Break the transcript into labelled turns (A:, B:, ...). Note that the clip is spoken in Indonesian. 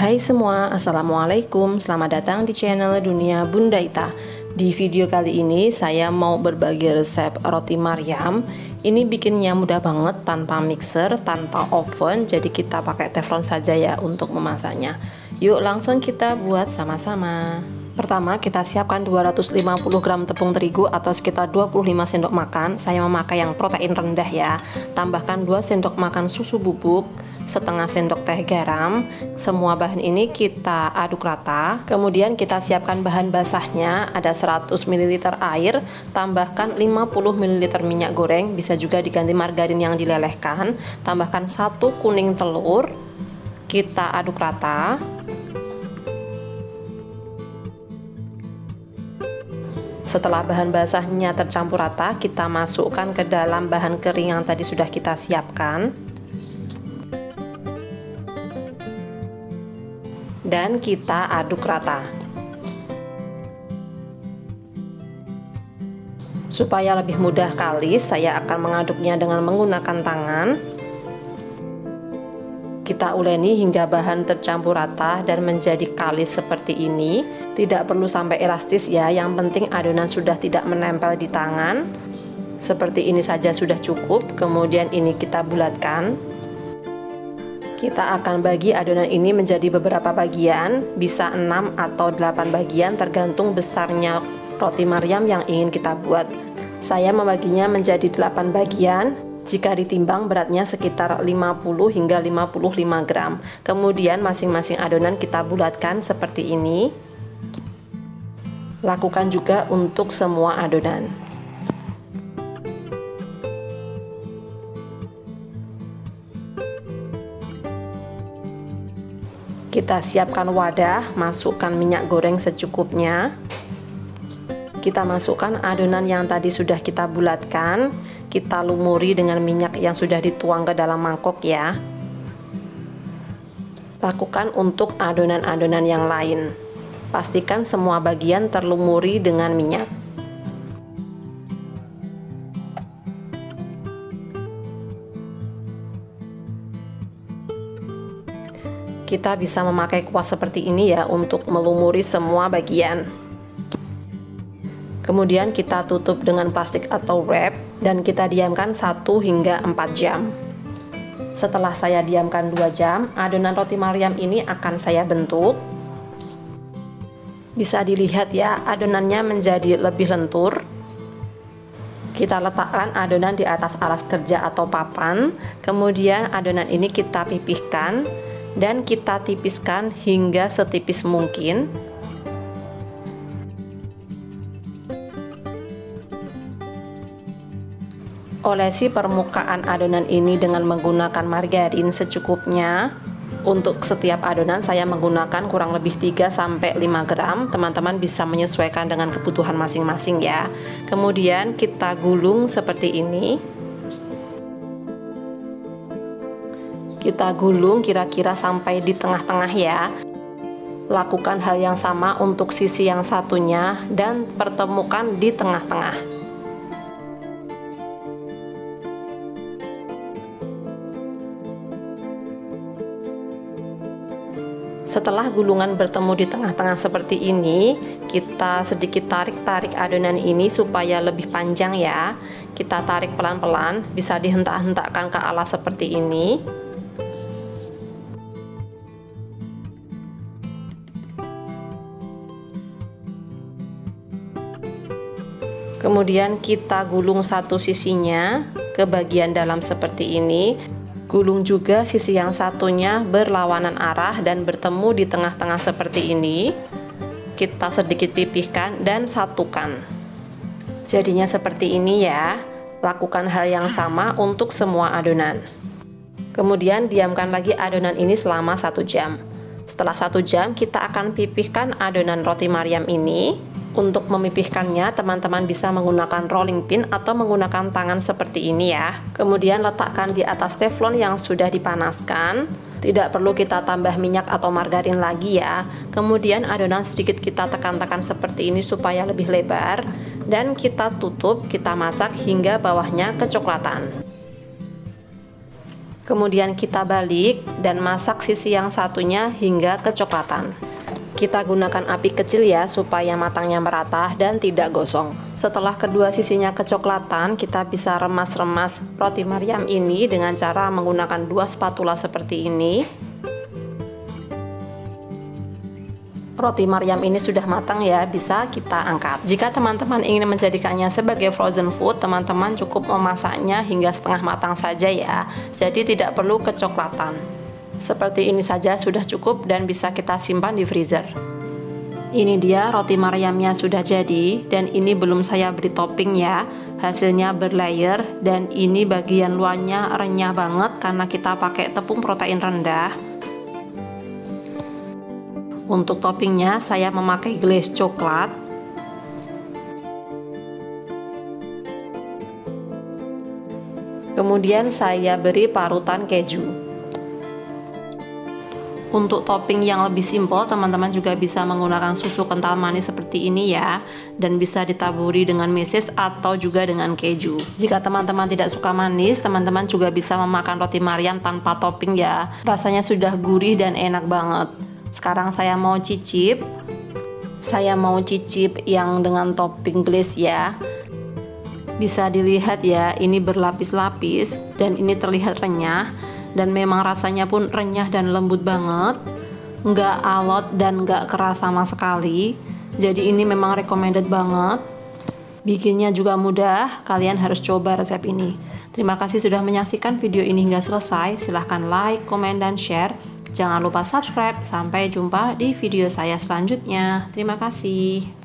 A: Hai semua, Assalamualaikum. Selamat datang di channel Dunia Bunda Ita. Di video kali ini saya mau berbagi resep roti Maryam. Ini bikinnya mudah banget, tanpa mixer, tanpa oven. Jadi kita pakai teflon saja ya untuk memasaknya. Yuk langsung kita buat sama-sama. Pertama kita siapkan 250 gram tepung terigu atau sekitar 25 sendok makan. Saya memakai yang protein rendah ya. Tambahkan 2 sendok makan susu bubuk, setengah sendok teh garam. Semua bahan ini kita aduk rata. Kemudian kita siapkan bahan basahnya, ada 100 ml air, tambahkan 50 ml minyak goreng, bisa juga diganti margarin yang dilelehkan. Tambahkan 1 kuning telur. Kita aduk rata. Setelah bahan basahnya tercampur rata, kita masukkan ke dalam bahan kering yang tadi sudah kita siapkan. Dan kita aduk rata. Supaya lebih mudah kalis, saya akan mengaduknya dengan menggunakan tangan. Kita uleni hingga bahan tercampur rata dan menjadi kalis seperti ini. Tidak perlu sampai elastis ya, yang penting adonan sudah tidak menempel di tangan. Seperti ini saja sudah cukup. Kemudian ini kita bulatkan. Kita akan bagi adonan ini menjadi beberapa bagian, bisa 6 atau 8 bagian tergantung besarnya roti Maryam yang ingin kita buat. Saya membaginya menjadi 8 bagian. Jika ditimbang beratnya sekitar 50 hingga 55 gram. Kemudian masing-masing adonan kita bulatkan seperti ini. Lakukan juga untuk semua adonan. Kita siapkan wadah, masukkan minyak goreng secukupnya. Kita masukkan adonan yang tadi sudah kita bulatkan. Kita lumuri dengan minyak yang sudah dituang ke dalam mangkok ya. Lakukan untuk adonan-adonan yang lain. Pastikan semua bagian terlumuri dengan minyak. Kita bisa memakai kuas seperti ini ya untuk melumuri semua bagian. Kemudian kita tutup dengan plastik atau wrap dan kita diamkan 1 hingga 4 jam. Setelah saya diamkan 2 jam, adonan roti Maryam ini akan saya bentuk. Bisa dilihat ya, adonannya menjadi lebih lentur. Kita letakkan adonan di atas alas kerja atau papan. Kemudian adonan ini kita pipihkan dan kita tipiskan hingga setipis mungkin. Olesi permukaan adonan ini dengan menggunakan margarin secukupnya. Untuk setiap adonan saya menggunakan kurang lebih 3-5 gram. Teman-teman bisa menyesuaikan dengan kebutuhan masing-masing ya. Kemudian kita gulung seperti ini. Kita gulung kira-kira sampai di tengah-tengah ya. Lakukan hal yang sama untuk sisi yang satunya dan pertemukan di tengah-tengah. Setelah gulungan bertemu di tengah-tengah seperti ini, kita sedikit tarik-tarik adonan ini supaya lebih panjang ya. Kita tarik pelan-pelan, bisa dihentak-hentakkan ke alas seperti ini. Kemudian kita gulung satu sisinya ke bagian dalam seperti ini. Gulung juga sisi yang satunya berlawanan arah dan bertemu di tengah-tengah seperti ini. Kita sedikit pipihkan dan satukan. Jadinya seperti ini ya. Lakukan hal yang sama untuk semua adonan. Kemudian diamkan lagi adonan ini selama 1 jam. Setelah 1 jam kita akan pipihkan adonan roti Maryam ini. Untuk memipihkannya, teman-teman bisa menggunakan rolling pin atau menggunakan tangan seperti ini ya. Kemudian letakkan di atas teflon yang sudah dipanaskan. Tidak perlu kita tambah minyak atau margarin lagi ya. Kemudian adonan sedikit kita tekan-tekan seperti ini supaya lebih lebar. Dan kita tutup, kita masak hingga bawahnya kecoklatan. Kemudian kita balik dan masak sisi yang satunya hingga kecoklatan. Kita gunakan api kecil ya supaya matangnya merata dan tidak gosong. Setelah kedua sisinya kecoklatan, kita bisa remas-remas roti Maryam ini dengan cara menggunakan 2 spatula seperti ini. Roti Maryam ini sudah matang ya, bisa kita angkat. Jika teman-teman ingin menjadikannya sebagai frozen food, teman-teman cukup memasaknya hingga setengah matang saja ya. Jadi tidak perlu kecoklatan. Seperti ini saja sudah cukup dan bisa kita simpan di freezer. Ini dia roti Maryamnya sudah jadi, dan ini belum saya beri topping ya. Hasilnya berlayer dan ini bagian luarnya renyah banget karena kita pakai tepung protein rendah. Untuk toppingnya saya memakai glaze coklat. Kemudian saya beri parutan keju. Untuk topping yang lebih simpel, teman-teman juga bisa menggunakan susu kental manis seperti ini ya, dan bisa ditaburi dengan meses atau juga dengan keju. Jika teman-teman tidak suka manis, teman-teman juga bisa memakan roti Maryam tanpa topping ya. Rasanya sudah gurih dan enak banget. Sekarang saya mau cicip. Saya mau cicip yang dengan topping glaze ya. Bisa dilihat ya, ini berlapis-lapis dan ini terlihat renyah. Dan memang rasanya pun renyah dan lembut banget. Nggak alot dan nggak keras sama sekali. Jadi ini memang recommended banget. Bikinnya juga mudah, kalian harus coba resep ini. Terima kasih sudah menyaksikan video ini hingga selesai. Silahkan like, komen, dan share. Jangan lupa subscribe. Sampai jumpa di video saya selanjutnya. Terima kasih.